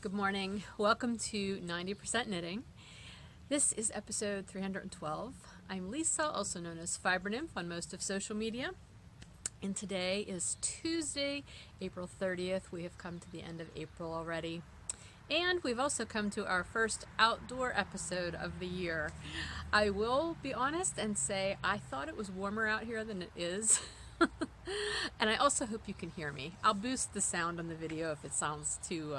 Good morning. Welcome to 90% Knitting. This is episode 312. I'm Lisa, also known as Fiber Nymph on most of social media. And today is Tuesday, April 30th. We have come to the end of April already. And we've also come to our first outdoor episode of the year. I will be honest and say I thought it was warmer out here than it is. And I also hope you can hear me. I'll boost the sound on the video if it sounds too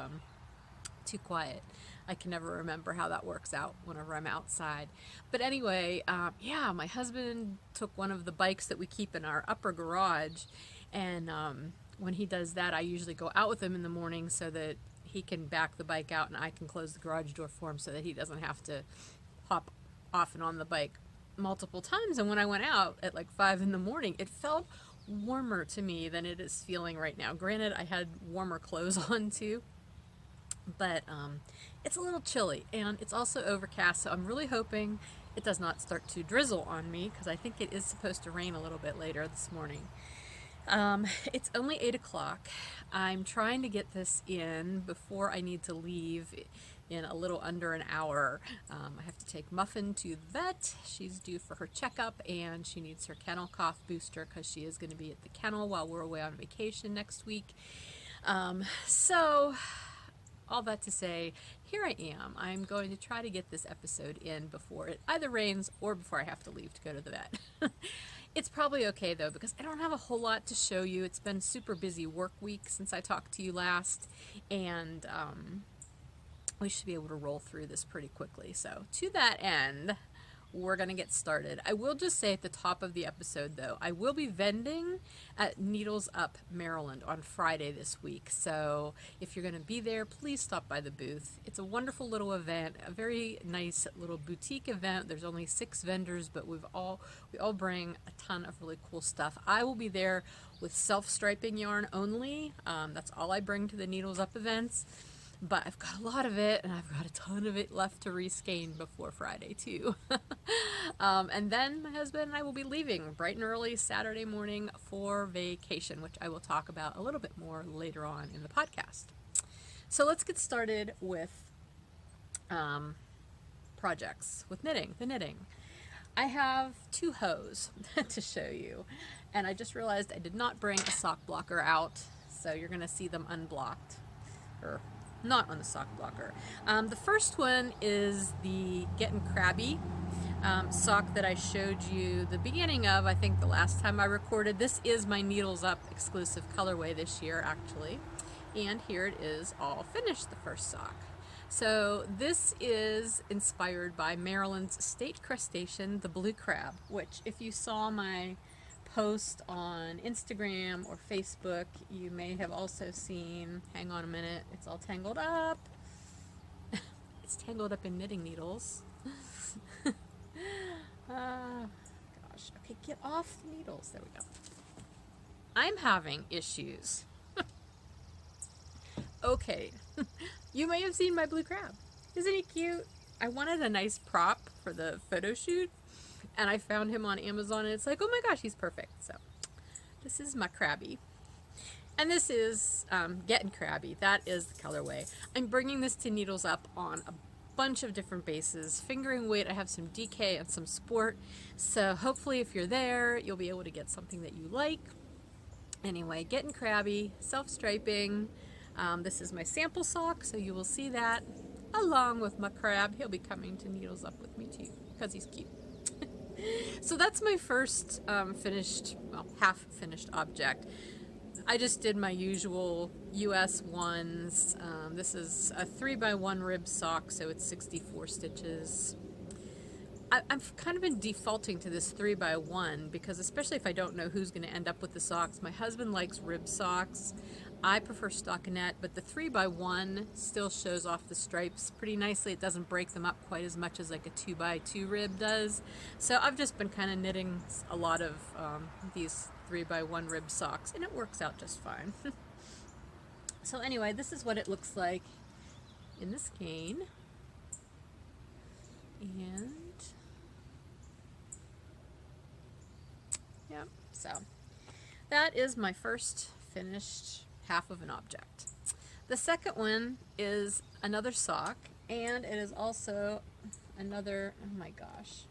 quiet. I can never remember how that works out whenever I'm outside. But anyway, my husband took one of the bikes that we keep in our upper garage, and when he does that, I usually go out with him in the morning so that he can back the bike out and I can close the garage door for him so that he doesn't have to hop off and on the bike multiple times. And when I went out at like 5 in the morning, it felt warmer to me than it is feeling right now. Granted, I had warmer clothes on too, but it's a little chilly and it's also overcast, so I'm really hoping it does not start to drizzle on me because I think it is supposed to rain a little bit later this morning. It's only 8 o'clock. I'm trying to get this in before I need to leave in a little under an hour. I have to take Muffin to the vet. She's due for her checkup and she needs her kennel cough booster because she is going to be at the kennel while we're away on vacation next week. So all that to say, here I am. I'm going to try to get this episode in before it either rains or before I have to leave to go to the vet. It's probably okay though, because I don't have a whole lot to show you. It's been a super busy work week since I talked to you last, and we should be able to roll through this pretty quickly. So to that end, we're going to get started. I will just say at the top of the episode though, I will be vending at Needles Up, Maryland on Friday this week. So if you're going to be there, please stop by the booth. It's a wonderful little event, a very nice little boutique event. There's only 6 vendors, but we all bring a ton of really cool stuff. I will be there with self-striping yarn only. That's all I bring to the Needles Up events. But I've got a lot of it, and I've got a ton of it left to reskein before Friday, too. And then my husband and I will be leaving bright and early Saturday morning for vacation, which I will talk about a little bit more later on in the podcast. So let's get started with projects, with knitting, the knitting. I have 2 hose to show you, and I just realized I did not bring a sock blocker out, so you're going to see them unblocked, or not on the sock blocker. The first one is the Gettin Crabby sock that I showed you the beginning of, I think the last time I recorded. This is my Needles Up exclusive colorway this year, actually. And here it is all finished, the first sock. So this is inspired by Maryland's state crustacean, the blue crab, which if you saw my post on Instagram or Facebook, you may have also seen. Hang on a minute, it's all tangled up. It's tangled up in knitting needles. Gosh, okay, get off the needles. There we go. I'm having issues. Okay, you may have seen my blue crab. Isn't he cute? I wanted a nice prop for the photo shoot, and I found him on Amazon, and it's like, oh my gosh, he's perfect. So this is my crabby. And this is Gettin Crabby. That is the colorway. I'm bringing this to Needles Up on a bunch of different bases. Fingering weight, I have some DK and some sport. So hopefully if you're there, you'll be able to get something that you like. Anyway, Gettin Crabby, self-striping. This is my sample sock, so you will see that along with my crab. He'll be coming to Needles Up with me too, because he's cute. So that's my first half-finished object. I just did my usual US ones. This is a 3x1 rib sock, so it's 64 stitches. I've kind of been defaulting to this 3x1 because, especially if I don't know who's going to end up with the socks, my husband likes rib socks. I prefer stockinette, but the 3x1 still shows off the stripes pretty nicely. It doesn't break them up quite as much as like a 2x2 rib does. So I've just been kind of knitting a lot of these 3x1 rib socks, and it works out just fine. So anyway, this is what it looks like in the skein. And yep, so that is my first finished half of an object. The second one is another sock, and it is also another, oh my gosh.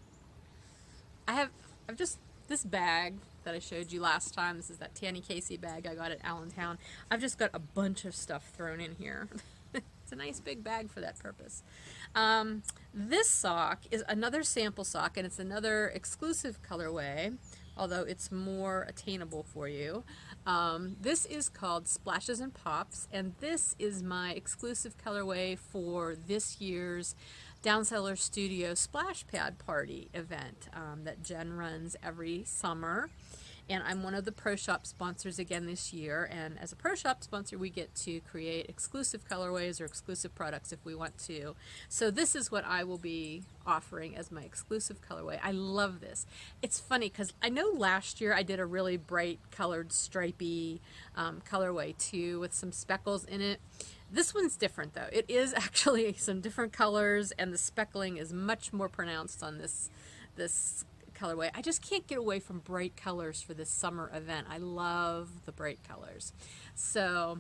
I've just, this bag that I showed you last time, this is that Tanny Casey bag I got at Allentown. I've just got a bunch of stuff thrown in here. It's a nice big bag for that purpose. This sock is another sample sock, and it's another exclusive colorway, although it's more attainable for you. This is called Splashes and Pops, and this is my exclusive colorway for this year's Downseller Studio Splash Pad Party event that Jen runs every summer. And I'm one of the Pro Shop sponsors again this year, and as a Pro Shop sponsor we get to create exclusive colorways or exclusive products if we want to. So this is what I will be offering as my exclusive colorway. I love this. It's funny because I know last year I did a really bright colored stripy colorway too with some speckles in it. This one's different though. It is actually some different colors, and the speckling is much more pronounced on this colorway. I just can't get away from bright colors for this summer event. I love the bright colors. So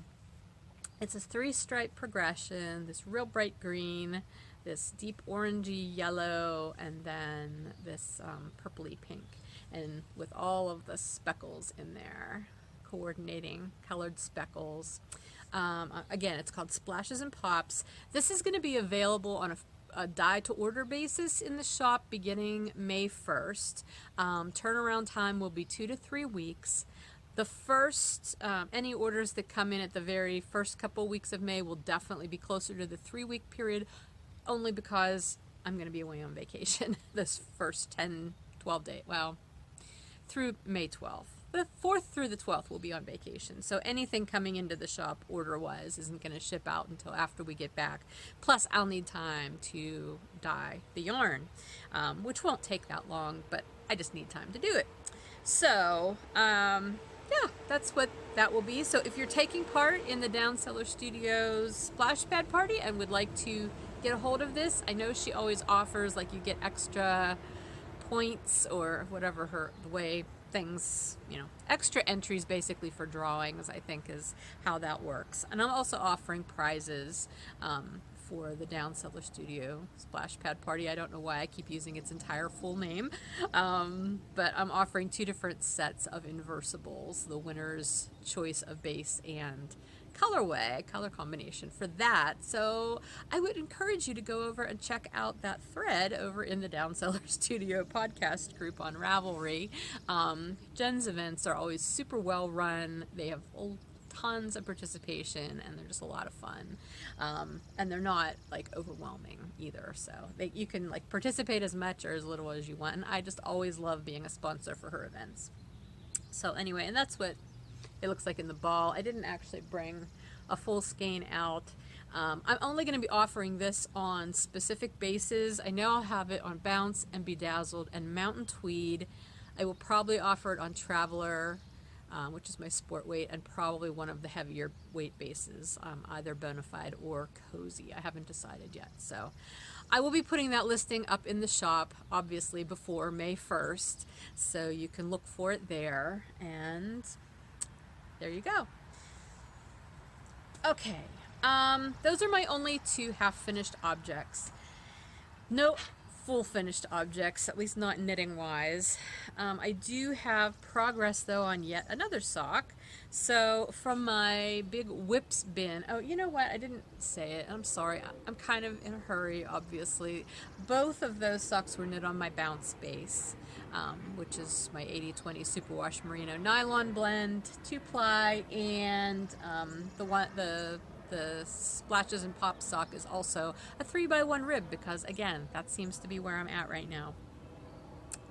it's a 3-stripe progression, this real bright green, this deep orangey yellow, and then this purpley pink, and with all of the speckles in there, coordinating colored speckles. Again, it's called Splashes and Pops. This is going to be available on a dye-to-order basis in the shop beginning May 1st. Turnaround time will be 2 to 3 weeks. The first, any orders that come in at the very first couple weeks of May will definitely be closer to the 3-week period, only because I'm going to be away on vacation this first 10, 12 days, well, through May 12th. The 4th through the 12th will be on vacation, so anything coming into the shop order-wise isn't going to ship out until after we get back. Plus, I'll need time to dye the yarn, which won't take that long, but I just need time to do it. So, yeah, that's what that will be. So if you're taking part in the Downseller Studios Splash Pad Party and would like to get a hold of this, I know she always offers, like, you get extra points or whatever the way things, you know, extra entries basically for drawings, I think is how that works. And I'm also offering prizes for the Downseller Studio Splash Pad Party. I don't know why I keep using its entire full name, but I'm offering 2 different sets of inversibles, the winner's choice of base and colorway, color combination for that. So I would encourage you to go over and check out that thread over in the Downseller Studio podcast group on Ravelry. Jen's events are always super well run. They have tons of participation, and they're just a lot of fun. And they're not like overwhelming either. So you can like participate as much or as little as you want. And I just always love being a sponsor for her events. So anyway, and that's what it looks like in the ball. I didn't actually bring a full skein out. I'm only going to be offering this on specific bases. I know I'll have it on Bounce and Bedazzled and Mountain Tweed. I will probably offer it on Traveler, which is my sport weight, and probably one of the heavier weight bases, either Bonafide or Cozy. I haven't decided yet. So I will be putting that listing up in the shop, obviously, before May 1st. So you can look for it there, and there you go. Okay, those are my only 2 half-finished objects. No full finished objects, at least not knitting wise. I do have progress though on yet another sock. So from my big whips bin, oh, you know what, I didn't say it, I'm sorry, I'm kind of in a hurry, obviously. Both of those socks were knit on my Bounce base, which is my 80/20 superwash merino nylon blend, 2-ply, and the Splashes and Pops sock is also a 3x1 rib, because again, that seems to be where I'm at right now.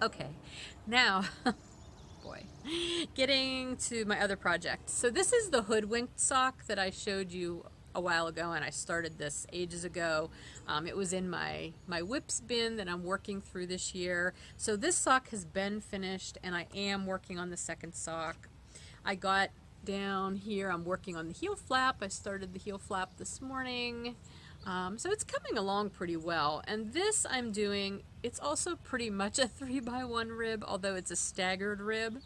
Okay, now, boy, getting to my other project. So this is the Hoodwinked sock that I showed you a while ago, and I started this ages ago. It was in my whips bin that I'm working through this year. So this sock has been finished, and I am working on the second sock. I got down here, I'm working on the heel flap. I started the heel flap this morning. So it's coming along pretty well. And this I'm doing, it's also pretty much a 3x1 rib, although it's a staggered rib.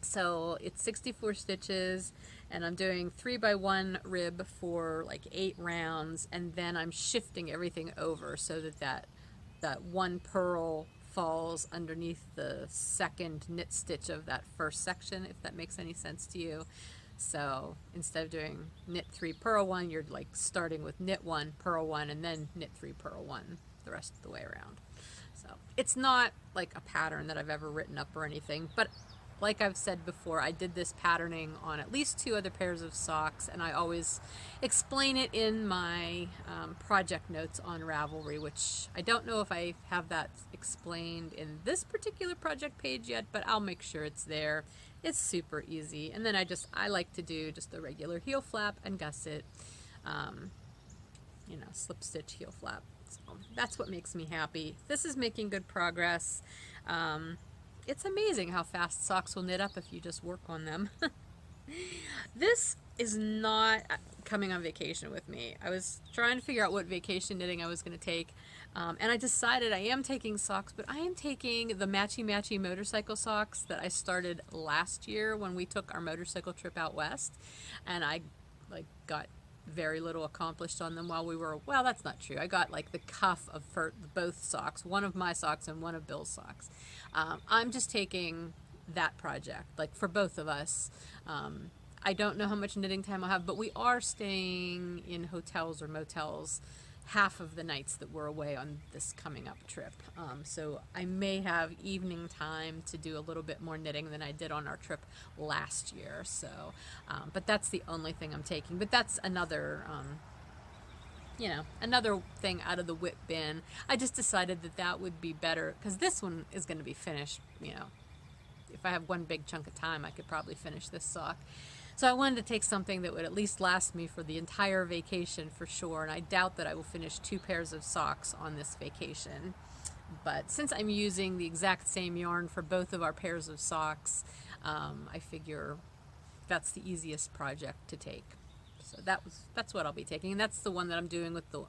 So it's 64 stitches, and I'm doing 3x1 rib for like 8 rounds, and then I'm shifting everything over so that one purl falls underneath the second knit stitch of that first section, if that makes any sense to you. So instead of doing knit 3 purl 1, you're like starting with knit 1 purl 1 and then knit 3 purl 1 the rest of the way around. So it's not like a pattern that I've ever written up or anything, but like I've said before, I did this patterning on at least 2 other pairs of socks, and I always explain it in my project notes on Ravelry, which I don't know if I have that explained in this particular project page yet, but I'll make sure it's there. It's super easy. And then I like to do just a regular heel flap and gusset, you know, slip stitch heel flap. So that's what makes me happy. This is making good progress. It's amazing how fast socks will knit up if you just work on them. This is not coming on vacation with me. I was trying to figure out what vacation knitting I was going to take, and I decided I am taking socks, but I am taking the matchy-matchy motorcycle socks that I started last year when we took our motorcycle trip out west, and I got very little accomplished on them while we were, well, that's not true. I got like the cuff of both socks, one of my socks and one of Bill's socks. I'm just taking that project, like for both of us. I don't know how much knitting time I'll have, but we are staying in hotels or motels half of the nights that we're away on this coming up trip. So I may have evening time to do a little bit more knitting than I did on our trip last year. So, but that's the only thing I'm taking. But that's another, you know, another thing out of the whip bin. I just decided that that would be better because this one is going to be finished, you know. If I have one big chunk of time, I could probably finish this sock. So I wanted to take something that would at least last me for the entire vacation for sure, and I doubt that I will finish 2 pairs of socks on this vacation. But since I'm using the exact same yarn for both of our pairs of socks, I figure that's the easiest project to take. So that's what I'll be taking, and that's the one that I'm doing with the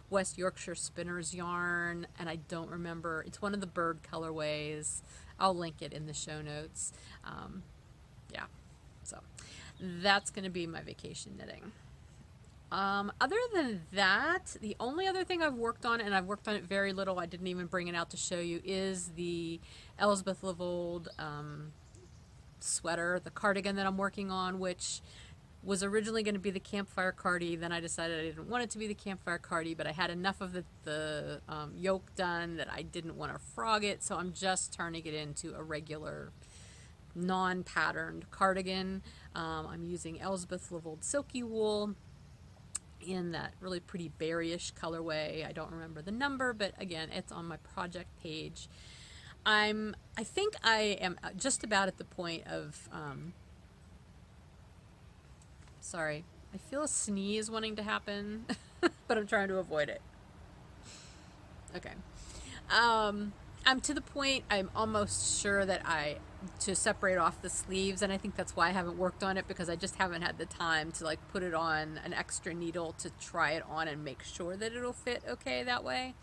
West Yorkshire Spinners yarn, and I don't remember, it's one of the bird colorways. I'll link it in the show notes. Yeah, so that's going to be my vacation knitting. Other than that, the only other thing I've worked on, and I've worked on it very little, I didn't even bring it out to show you, is the Elsbeth Lavold sweater, the cardigan that I'm working on, which was originally going to be the campfire cardi. Then I decided I didn't want it to be the campfire cardi, but I had enough of the yoke done that I didn't want to frog it, so I'm just turning it into a regular non-patterned cardigan. I'm using Elsbeth Lavold Silky wool in that really pretty berryish colorway. I don't remember the number, but again, it's on my project page. I think I am just about at the point of sorry, I feel a sneeze wanting to happen, but I'm trying to avoid it. Okay. I'm to the point I'm almost sure that to separate off the sleeves, and I think that's why I haven't worked on it, because I just haven't had the time to like put it on an extra needle to try it on and make sure that it'll fit okay that way.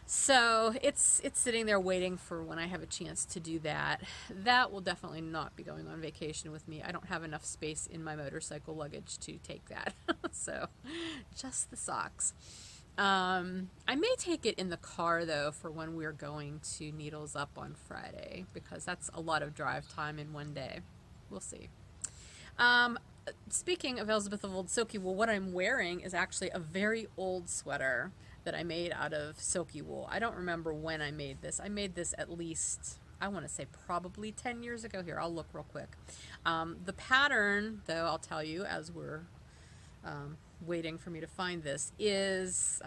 So it's sitting there waiting for when I have a chance to do that. That will definitely not be going on vacation with me. I don't have enough space in my motorcycle luggage to take that. So just the socks. I may take it in the car though for when we're going to Needles Up on Friday, because that's a lot of drive time in one day. We'll see. Speaking of Elsbeth Lavold Silky wool, what I'm wearing is actually a very old sweater that I made out of silky wool. I don't remember when I made this. I made this at least, I want to say probably 10 years ago. Here, I'll look real quick. The pattern, though, I'll tell you as we're waiting for me to find this, is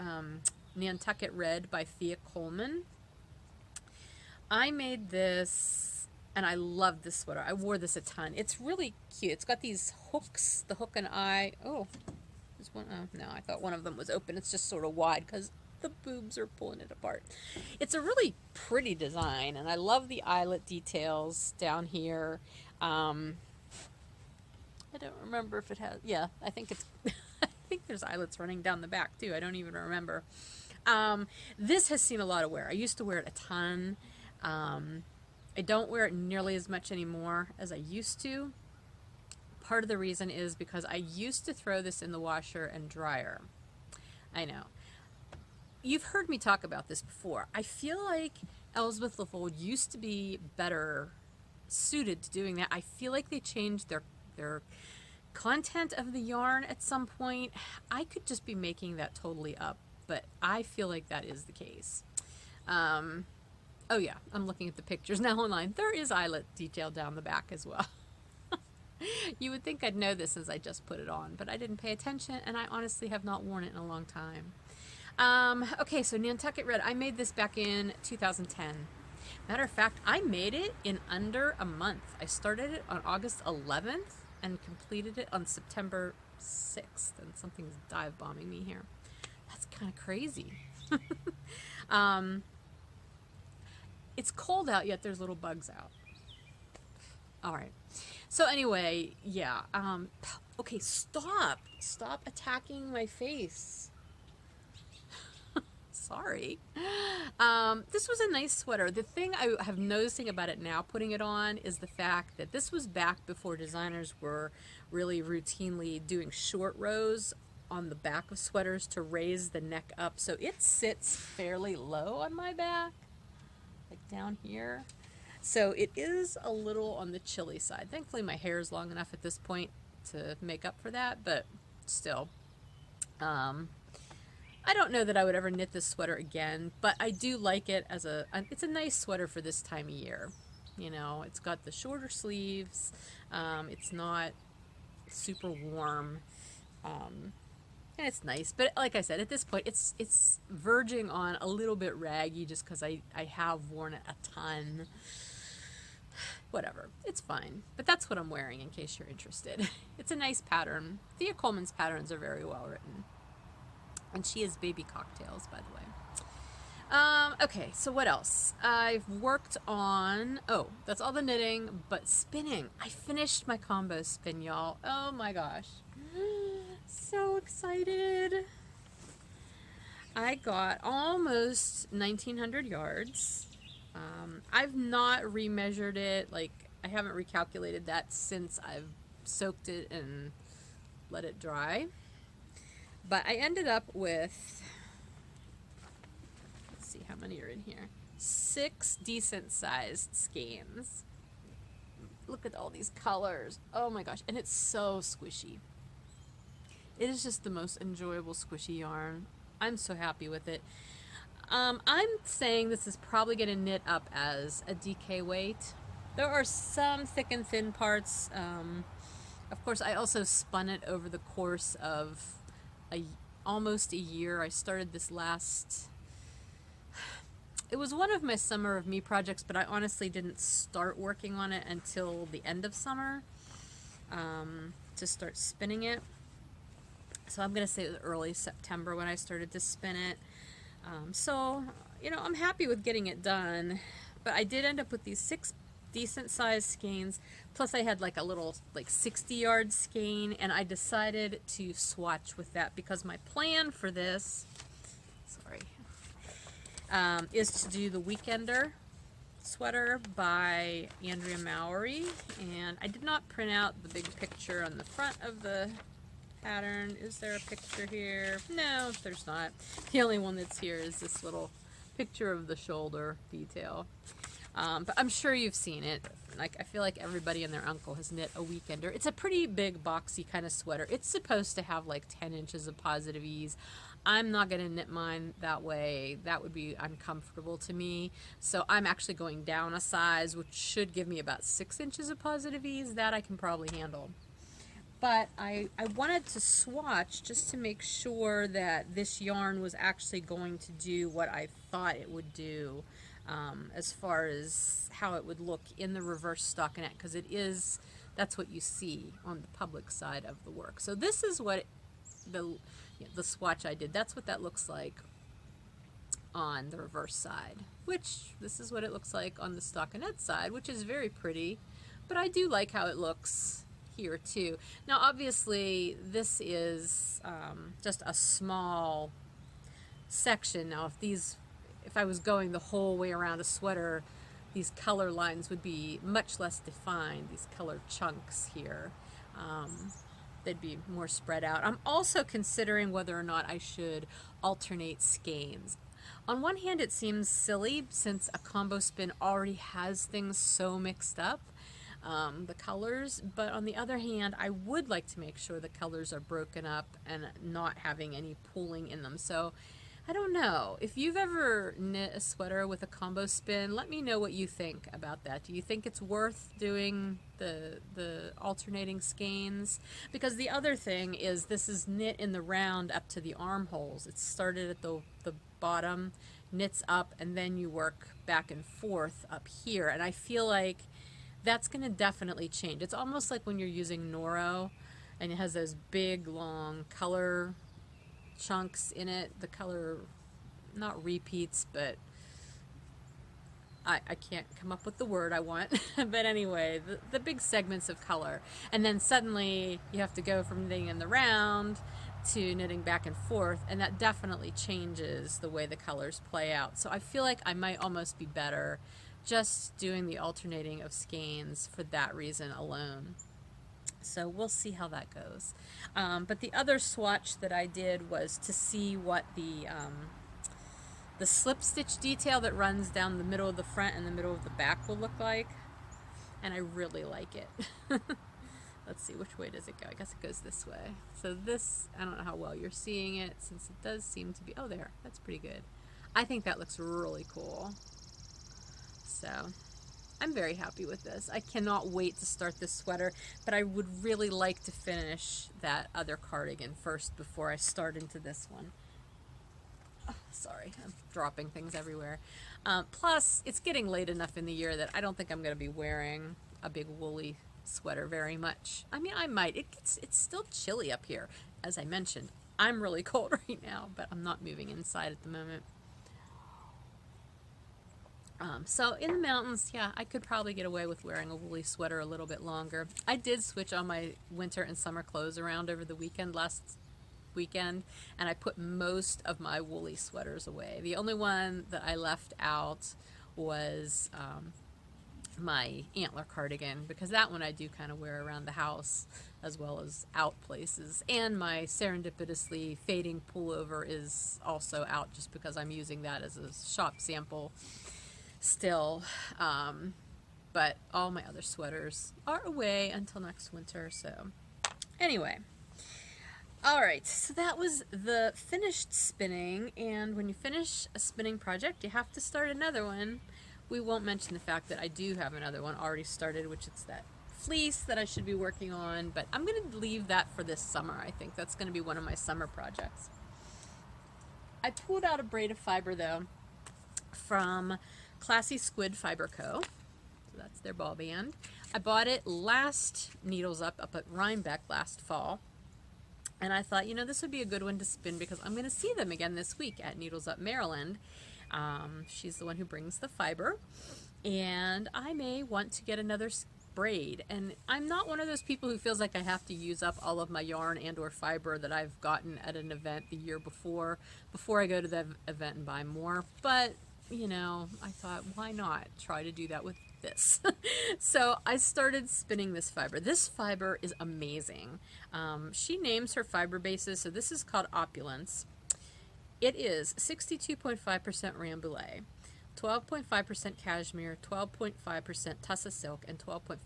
Nantucket Red by Thea Coleman. I made this, and I love this sweater. I wore this a ton. It's really cute. It's got these hooks, the hook and eye. Oh, there's one. Oh, no, I thought one of them was open. It's just sort of wide because the boobs are pulling it apart. It's a really pretty design, and I love the eyelet details down here. I don't remember if it has, yeah, I think it's, I think there's eyelets running down the back too. I don't even remember. This has seen a lot of wear. I used to wear it a ton. I don't wear it nearly as much anymore as I used to. Part of the reason is because I used to throw this in the washer and dryer. I know. You've heard me talk about this before. I feel like Elsbeth Lavold used to be better suited to doing that. I feel like they changed their content of the yarn at some point. I could just be making that totally up, but I feel like that is the case. Oh yeah, I'm looking at the pictures now online. There is eyelet detail down the back as well. You would think I'd know this since I just put it on, but I didn't pay attention, and I honestly have not worn it in a long time. Okay, so Nantucket Red. I made this back in 2010. Matter of fact, I made it in under a month. I started it on August 11th and completed it on September 6th. And something's dive bombing me here. That's kind of crazy. It's cold out, yet there's little bugs out. All right. So anyway, yeah. Okay, stop. Stop attacking my face. Sorry. This was a nice sweater. The thing I have noticing about it now, putting it on, is the fact that this was back before designers were really routinely doing short rows on the back of sweaters to raise the neck up. So it sits fairly low on my back, like down here. So it is a little on the chilly side. Thankfully my hair is long enough at this point to make up for that, but still. I don't know that I would ever knit this sweater again, but I do like it as it's a nice sweater for this time of year. You know, it's got the shorter sleeves. It's not super warm. And it's nice, but like I said, at this point, it's verging on a little bit raggy just because I have worn it a ton. Whatever, it's fine. But that's what I'm wearing in case you're interested. It's a nice pattern. Thea Coleman's patterns are very well written. And she has baby cocktails, by the way. Okay, so what else? I've worked on, that's all the knitting, but spinning. I finished my combo spin, y'all. Oh my gosh. So excited. I got almost 1,900 yards. I've not remeasured it, like I haven't recalculated that since I've soaked it and let it dry. But I ended up with, let's see how many are in here, 6 decent sized skeins. Look at all these colors. Oh my gosh, and it's so squishy. It is just the most enjoyable squishy yarn. I'm so happy with it. I'm saying this is probably going to knit up as a DK weight. There are some thick and thin parts. Of course, I also spun it over the course of almost a year. I started this it was one of my Summer of Me projects, but I honestly didn't start working on it until the end of summer to start spinning it. So I'm going to say it was early September when I started to spin it. So, you know, I'm happy with getting it done, but I did end up with these 6 decent sized skeins, plus I had like a little 60-yard skein, and I decided to swatch with that because my plan for this is to do the Weekender sweater by Andrea Mowry, and I did not print out the big picture on the front of the pattern. Is there a picture here? No, there's not. The only one that's here is this little picture of the shoulder detail. But I'm sure you've seen it. Like, I feel like everybody and their uncle has knit a Weekender. It's a pretty big, boxy kind of sweater. It's supposed to have like 10 inches of positive ease. I'm not going to knit mine that way. That would be uncomfortable to me. So I'm actually going down a size, which should give me about 6 inches of positive ease. That I can probably handle. But I wanted to swatch just to make sure that this yarn was actually going to do what I thought it would do. As far as how it would look in the reverse stockinette, because that's what you see on the public side of the work. So this is what the swatch I did. That's what that looks like on the reverse side, which this is what it looks like on the stockinette side, which is very pretty, but I do like how it looks here too. Now obviously this is just a small section. Now if I was going the whole way around a sweater, these color lines would be much less defined, these color chunks here. They'd be more spread out. I'm also considering whether or not I should alternate skeins. On one hand, it seems silly since a combo spin already has things so mixed up, the colors, but on the other hand, I would like to make sure the colors are broken up and not having any pooling in them. So I don't know. If you've ever knit a sweater with a combo spin, let me know what you think about that. Do you think it's worth doing the alternating skeins? Because the other thing is this is knit in the round up to the armholes. It's started at the bottom, knits up, and then you work back and forth up here. And I feel like that's going to definitely change. It's almost like when you're using Noro and it has those big, long color chunks in it, the color, not repeats, but I can't come up with the word I want. But anyway, the big segments of color. And then suddenly you have to go from knitting in the round to knitting back and forth, and that definitely changes the way the colors play out. So I feel like I might almost be better just doing the alternating of skeins for that reason alone. So we'll see how that goes. But the other swatch that I did was to see what the slip stitch detail that runs down the middle of the front and the middle of the back will look like. And I really like it. Let's see, which way does it go? I guess it goes this way. So this, I don't know how well you're seeing it since it does seem to be, oh there, that's pretty good. I think that looks really cool. So I'm very happy with this. I cannot wait to start this sweater, but I would really like to finish that other cardigan first before I start into this one. Oh, sorry, I'm dropping things everywhere. Plus, it's getting late enough in the year that I don't think I'm going to be wearing a big woolly sweater very much. I mean, I might. It's still chilly up here. As I mentioned, I'm really cold right now, but I'm not moving inside at the moment. So in the mountains, yeah, I could probably get away with wearing a woolly sweater a little bit longer. I did switch all my winter and summer clothes around over the weekend last weekend, and I put most of my woolly sweaters away. The only one that I left out was my antler cardigan, because that one I do kind of wear around the house as well as out places. And my serendipitously fading pullover is also out just because I'm using that as a shop sample still, but all my other sweaters are away until next winter. So anyway, all right, so that was the finished spinning, and when you finish a spinning project you have to start another one. We won't mention the fact that I do have another one already started, which is that fleece that I should be working on, but I'm going to leave that for this summer. I think that's going to be one of my summer projects. I pulled out a braid of fiber though from Classy Squid Fiber Co. So that's their ball band. I bought it last Needles Up at Rhinebeck last fall. And I thought, you know, this would be a good one to spin because I'm going to see them again this week at Needles Up Maryland. She's the one who brings the fiber. And I may want to get another braid. And I'm not one of those people who feels like I have to use up all of my yarn and or fiber that I've gotten at an event the year before I go to the event and buy more. But you know, I thought, why not try to do that with this? So I started spinning this fiber. This fiber is amazing. She names her fiber bases, so this is called Opulence. It is 62.5% Rambouillet, 12.5% cashmere, 12.5% Tussa silk, and 12.5%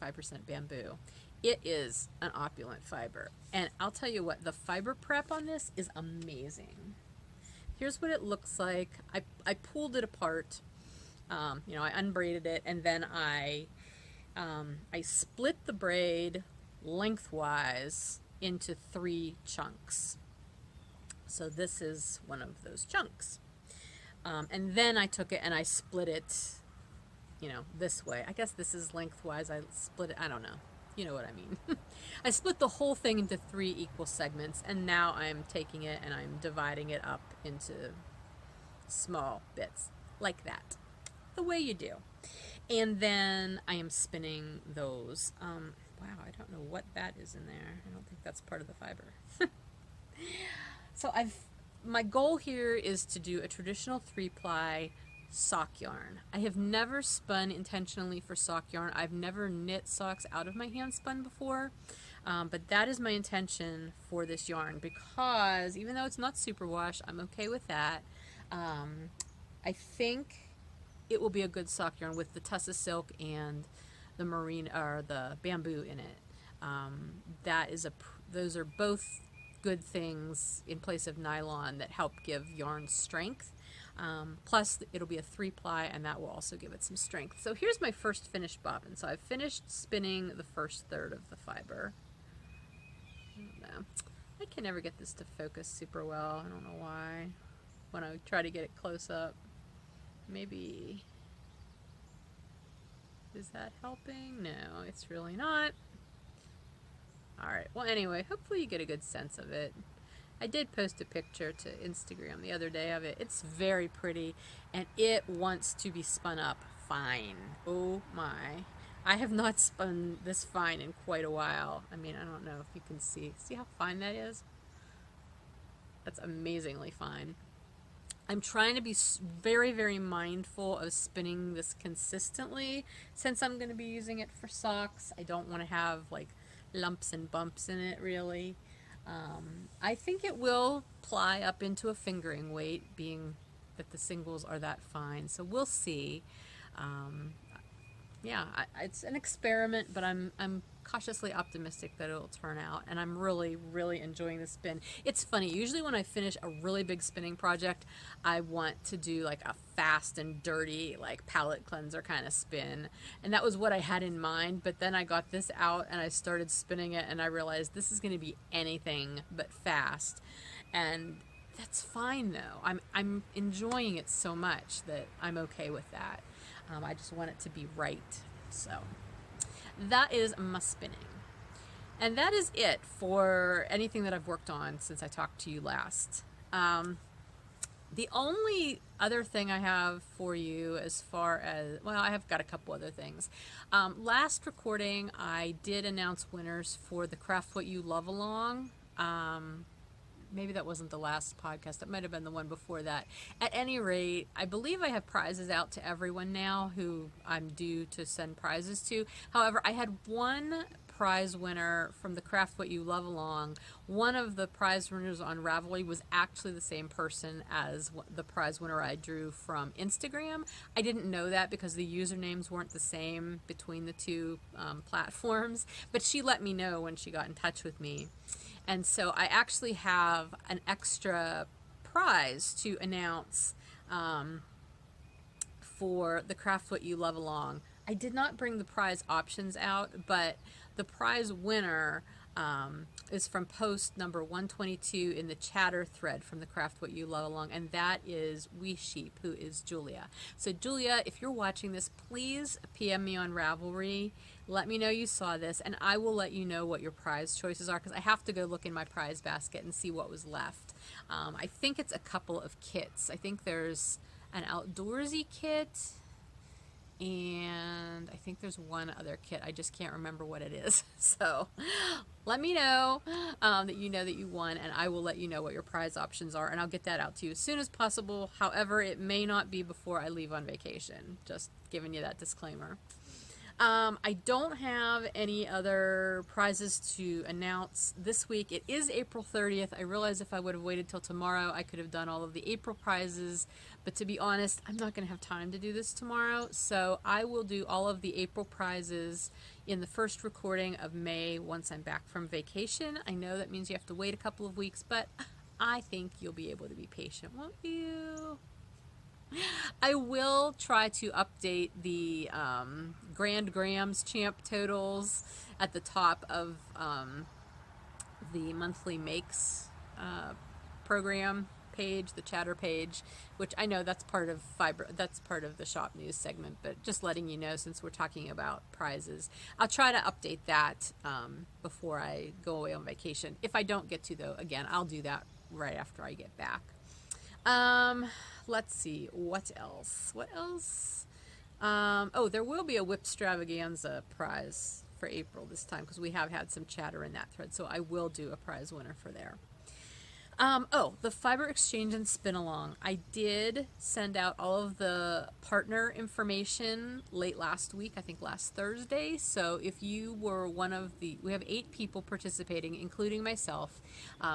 bamboo. It is an opulent fiber. And I'll tell you what, the fiber prep on this is amazing. Here's what it looks like. I pulled it apart. You know, I unbraided it, and then I split the braid lengthwise into 3 chunks. So this is one of those chunks. And then I took it and I split it, you know, this way. I guess this is lengthwise. I split it. I don't know. You know what I mean. I split the whole thing into 3 equal segments, and now I'm taking it and I'm dividing it up into small bits like that, the way you do. And then I am spinning those. Wow, I don't know what that is in there. I don't think that's part of the fiber. So my goal here is to do a traditional 3-ply sock yarn. I have never spun intentionally for sock yarn. I've never knit socks out of my hand spun before, but that is my intention for this yarn, because even though it's not superwash, I'm okay with that. I think it will be a good sock yarn with the tussa silk and the marine or the bamboo in it. Those are both good things in place of nylon that help give yarn strength. Plus it'll be a 3-ply, and that will also give it some strength. So here's my first finished bobbin. So I've finished spinning the first third of the fiber. I don't know. I can never get this to focus super well. I don't know why. When I try to get it close up. Maybe. Is that helping? No, it's really not. Alright, well anyway, hopefully you get a good sense of it. I did post a picture to Instagram the other day of it. It's very pretty, and it wants to be spun up fine. Oh my. I have not spun this fine in quite a while. I mean, I don't know if you can see. See how fine that is? That's amazingly fine. I'm trying to be very, very mindful of spinning this consistently, since I'm going to be using it for socks. I don't want to have like lumps and bumps in it, really. I think it will ply up into a fingering weight, being that the singles are that fine. So we'll see. Yeah, it's an experiment, but I'm cautiously optimistic that it'll turn out, and I'm really, really enjoying the spin. It's funny, usually when I finish a really big spinning project, I want to do like a fast and dirty, like palette cleanser kind of spin, and that was what I had in mind. But then I got this out and I started spinning it, and I realized this is going to be anything but fast, and that's fine though. I'm enjoying it so much that I'm okay with that. I just want it to be right. So that is my spinning. And that is it for anything that I've worked on since I talked to you last. The only other thing I have for you, as far as, well, I have got a couple other things. Last recording, I did announce winners for the Craft What You Love Along. Maybe that wasn't the last podcast. It might have been the one before that. At any rate, I believe I have prizes out to everyone now who I'm due to send prizes to. However, I had one prize winner from the Craft What You Love Along. One of the prize winners on Ravelry was actually the same person as the prize winner I drew from Instagram. I didn't know that because the usernames weren't the same between the two platforms, but she let me know when she got in touch with me. And so I actually have an extra prize to announce for the Craft What You Love Along. I did not bring the prize options out, but the prize winner is from post number 122 in the chatter thread from the Craft What You Love Along, and that is Wee Sheep, who is Julia. So Julia, if you're watching this, please PM me on Ravelry. Let me know you saw this, and I will let you know what your prize choices are, because I have to go look in my prize basket and see what was left. I think it's a couple of kits. I think there's an outdoorsy kit, and I think there's one other kit. I just can't remember what it is. So let me know that you won, and I will let you know what your prize options are, and I'll get that out to you as soon as possible. However, it may not be before I leave on vacation. Just giving you that disclaimer. I don't have any other prizes to announce this week. It is April 30th. I realize if I would have waited till tomorrow, I could have done all of the April prizes. But to be honest, I'm not going to have time to do this tomorrow. So I will do all of the April prizes in the first recording of May once I'm back from vacation. I know that means you have to wait a couple of weeks, but I think you'll be able to be patient, won't you? I will try to update the Grand Grams champ totals at the top of the monthly makes program page, the chatter page, which I know that's part of that's part of the shop news segment, but just letting you know, since we're talking about prizes, I'll try to update that before I go away on vacation. If I don't get to, though, again, I'll do that right after I get back. Let's see, what else? Oh, there will be a Whip Stravaganza prize for April this time, because we have had some chatter in that thread, so I will do a prize winner for there. Oh, the Fiber Exchange and Spinalong. I did send out all of the partner information late last week, I think last Thursday. So if you were one of we have 8 people participating, including myself.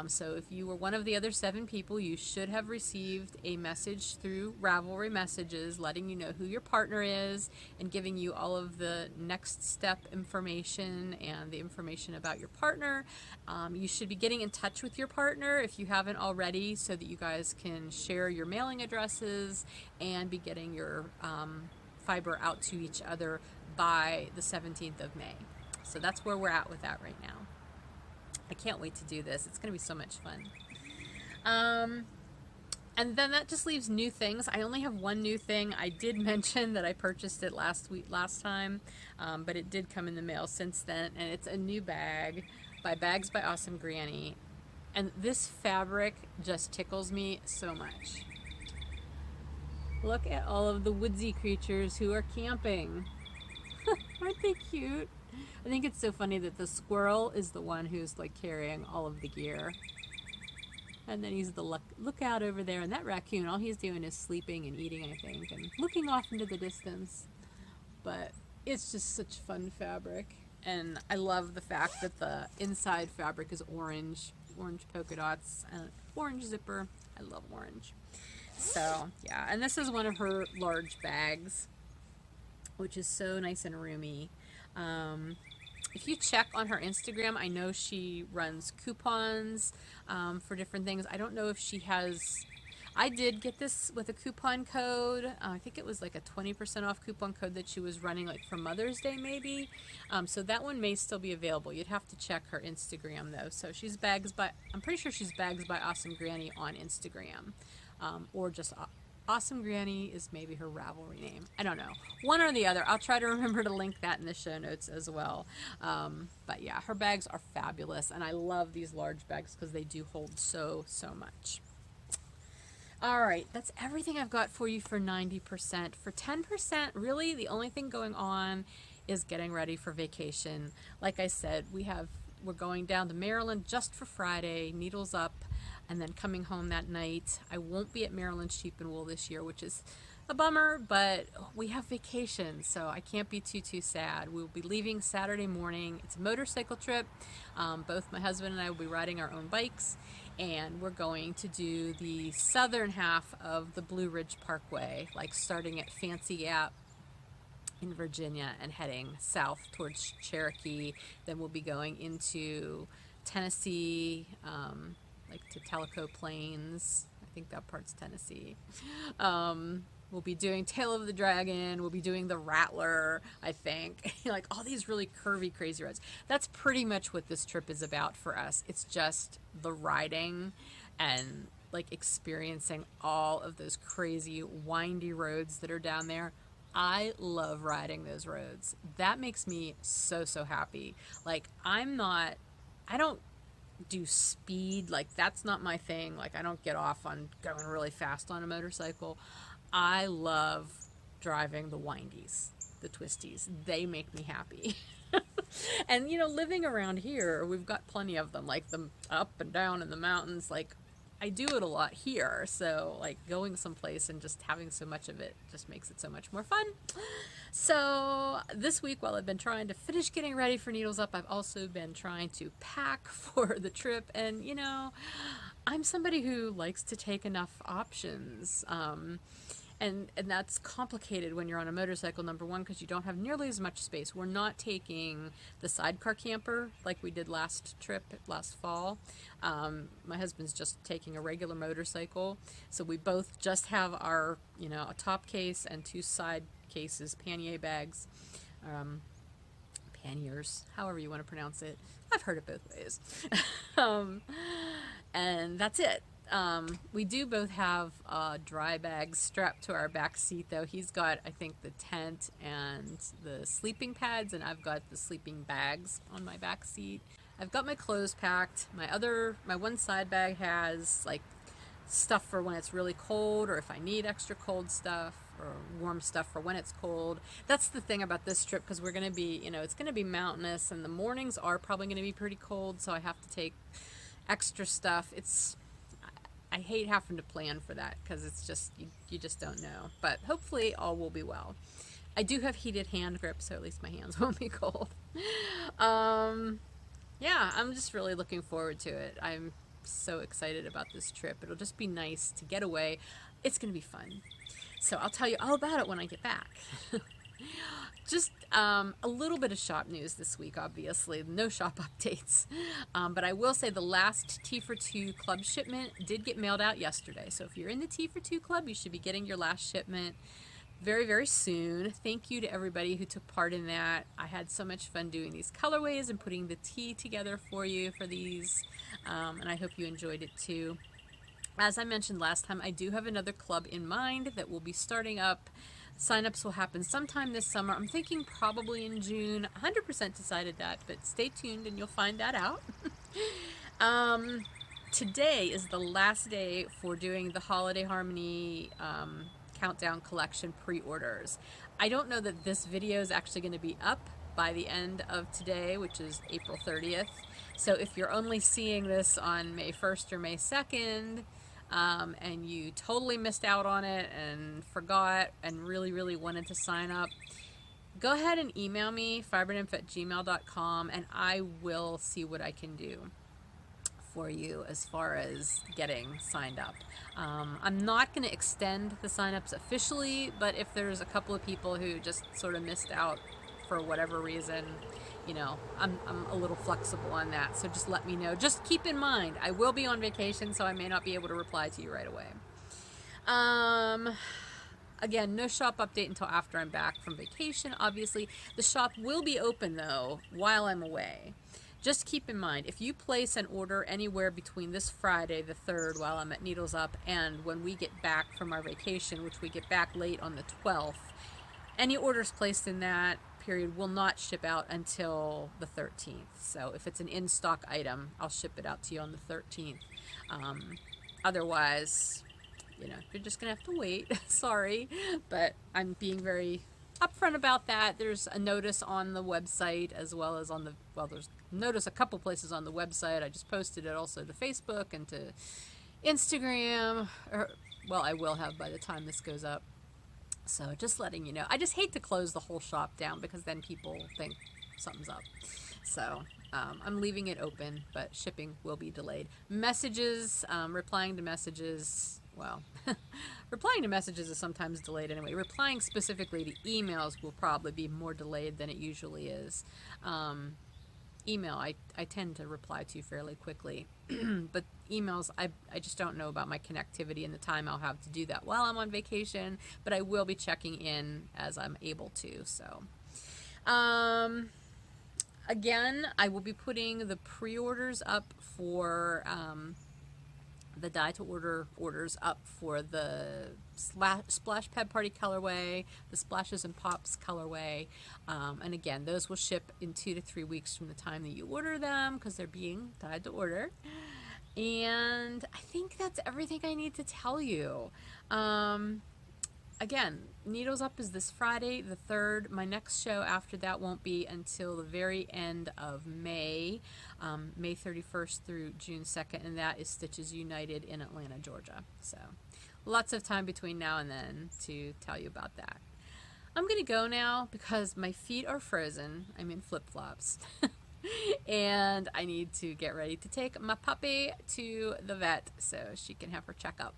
So if you were one of the other 7 people, you should have received a message through Ravelry Messages letting you know who your partner is and giving you all of the next step information and the information about your partner. You should be getting in touch with your partner if you haven't already, so that you guys can share your mailing addresses and be getting your fiber out to each other by the 17th of May. So that's where we're at with that right now. I can't wait to do this. It's going to be so much fun. And then that just leaves new things. I only have one new thing. I did mention that I purchased it last time, but it did come in the mail since then, and it's a new bag by Bags by Awesome Grannie. And this fabric just tickles me so much. Look at all of the woodsy creatures who are camping. Aren't they cute? I think it's so funny that the squirrel is the one who's like carrying all of the gear. And then he's the lookout over there, and that raccoon, all he's doing is sleeping and eating, I think, and looking off into the distance. But it's just such fun fabric. And I love the fact that the inside fabric is orange polka dots, and orange zipper. I love orange. So, yeah, and this is one of her large bags, which is so nice and roomy. If you check on her Instagram, I know she runs coupons for different things. I don't know if she has... I did get this with a coupon code. I think it was like a 20% off coupon code that she was running like for Mother's Day maybe. So that one may still be available. You'd have to check her Instagram though. So she's I'm pretty sure she's Bags by Awesome Grannie on Instagram. Or just Awesome Grannie is maybe her Ravelry name. I don't know. One or the other. I'll try to remember to link that in the show notes as well. But yeah, her bags are fabulous. And I love these large bags because they do hold so much. All right, that's everything I've got for you for 90%. For 10%, really the only thing going on is getting ready for vacation. Like I said, we're going down to Maryland just for Friday, needles up, and then coming home that night. I won't be at Maryland's Sheep and Wool this year, which is a bummer, but we have vacation, so I can't be too sad. We'll be leaving Saturday morning. It's a motorcycle trip. Both my husband and I will be riding our own bikes, and we're going to do the southern half of the Blue Ridge Parkway, like starting at Fancy Gap in Virginia and heading south towards Cherokee. Then we'll be going into Tennessee, like to Tellico Plains. I think that part's Tennessee. We'll be doing Tail of the Dragon. We'll be doing the Rattler, I think. Like all these really curvy, crazy roads. That's pretty much what this trip is about for us. It's just the riding and like experiencing all of those crazy, windy roads that are down there. I love riding those roads. That makes me so happy. Like I don't do speed. Like that's not my thing. Like I don't get off on going really fast on a motorcycle. I love driving the windies, the twisties. They make me happy. And, you know, living around here, we've got plenty of them, like the up and down in the mountains. Like, I do it a lot here. So, like, going someplace and just having so much of it just makes it so much more fun. So, this week, while I've been trying to finish getting ready for Needles Up, I've also been trying to pack for the trip. And, you know, I'm somebody who likes to take enough options. And that's complicated when you're on a motorcycle, number one, because you don't have nearly as much space. We're not taking the sidecar camper like we did last fall. My husband's just taking a regular motorcycle. So we both just have our, you know, a top case and 2 side cases, pannier bags, panniers, however you want to pronounce it. I've heard it both ways. And that's it. We do both have dry bags strapped to our back seat, though. He's got, I think, the tent and the sleeping pads, and I've got the sleeping bags on my back seat. I've got my clothes packed. My one side bag has, like, stuff for when it's really cold, or if I need extra cold stuff, or warm stuff for when it's cold. That's the thing about this trip, because we're going to be, you know, it's going to be mountainous, and the mornings are probably going to be pretty cold, so I have to take extra stuff. I hate having to plan for that because it's just, you just don't know. But hopefully all will be well. I do have heated hand grip, so at least my hands won't be cold. Yeah, I'm just really looking forward to it. I'm so excited about this trip. It'll just be nice to get away. It's going to be fun. So I'll tell you all about it when I get back. Just a little bit of shop news this week, obviously. No shop updates. But I will say the last Tea for Two club shipment did get mailed out yesterday. So if you're in the Tea for Two club, you should be getting your last shipment very, very soon. Thank you to everybody who took part in that. I had so much fun doing these colorways and putting the tea together for you for these. And I hope you enjoyed it too. As I mentioned last time, I do have another club in mind that will be starting up. Signups will happen sometime this summer. I'm thinking probably in June. 100% decided that, but stay tuned and you'll find that out. Today is the last day for doing the Holiday Harmony Countdown Collection pre-orders. I don't know that this video is actually going to be up by the end of today, which is April 30th. So if you're only seeing this on May 1st or May 2nd, and you totally missed out on it and forgot and really wanted to sign up, go ahead and email me, fibernymph@gmail.com, and I will see what I can do for you as far as getting signed up. I'm not going to extend the signups officially, but if there's a couple of people who just sort of missed out for whatever reason, you know, I'm a little flexible on that, so just let me know. Just keep in mind, I will be on vacation, so I may not be able to reply to you right away. Again, no shop update until after I'm back from vacation, obviously. The shop will be open, though, while I'm away. Just keep in mind, if you place an order anywhere between this Friday, the 3rd, while I'm at Needles Up, and when we get back from our vacation, which we get back late on the 12th, any orders placed in that period will not ship out until the 13th. So if it's an in-stock item, I'll ship it out to you on the 13th. Otherwise, you know, you're just going to have to wait. Sorry, but I'm being very upfront about that. There's a notice on the website as well as on the, well, there's notice a couple places on the website. I just posted it also to Facebook and to Instagram. Or, well, I will have by the time this goes up. So just letting you know. I just hate to close the whole shop down because then people think something's up. So I'm leaving it open, but shipping will be delayed. Messages, replying to messages, well, replying to messages is sometimes delayed anyway. Replying specifically to emails will probably be more delayed than it usually is. Email, I tend to reply to fairly quickly. But emails, I just don't know about my connectivity and the time I'll have to do that while I'm on vacation. But I will be checking in as I'm able to. So, again, I will be putting the pre-orders up for the die-to-order orders up for the Splash Pad Party colorway, the Splashes and Pops colorway. And again, those will ship in 2 to 3 weeks from the time that you order them because they're being tied to order. And I think that's everything I need to tell you. Again, Needles Up is this Friday, the 3rd. My next show after that won't be until the very end of May, May 31st through June 2nd, and that is Stitches United in Atlanta, Georgia. So lots of time between now and then to tell you about that. I'm going to go now because my feet are frozen. I'm in flip-flops. And I need to get ready to take my puppy to the vet so she can have her checkup.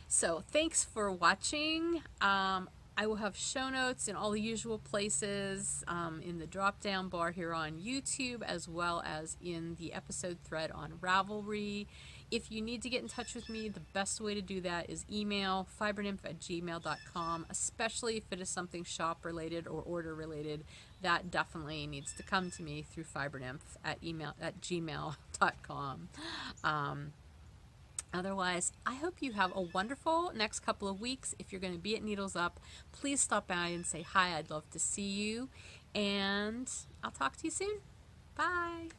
So thanks for watching. I will have show notes in all the usual places, in the drop-down bar here on YouTube, as well as in the episode thread on Ravelry. If you need to get in touch with me, the best way to do that is email fibernymph@gmail.com, especially if it is something shop-related or order-related. That definitely needs to come to me through fibernymph@gmail.com. Otherwise, I hope you have a wonderful next couple of weeks. If you're going to be at Needles Up, please stop by and say hi. I'd love to see you. And I'll talk to you soon. Bye.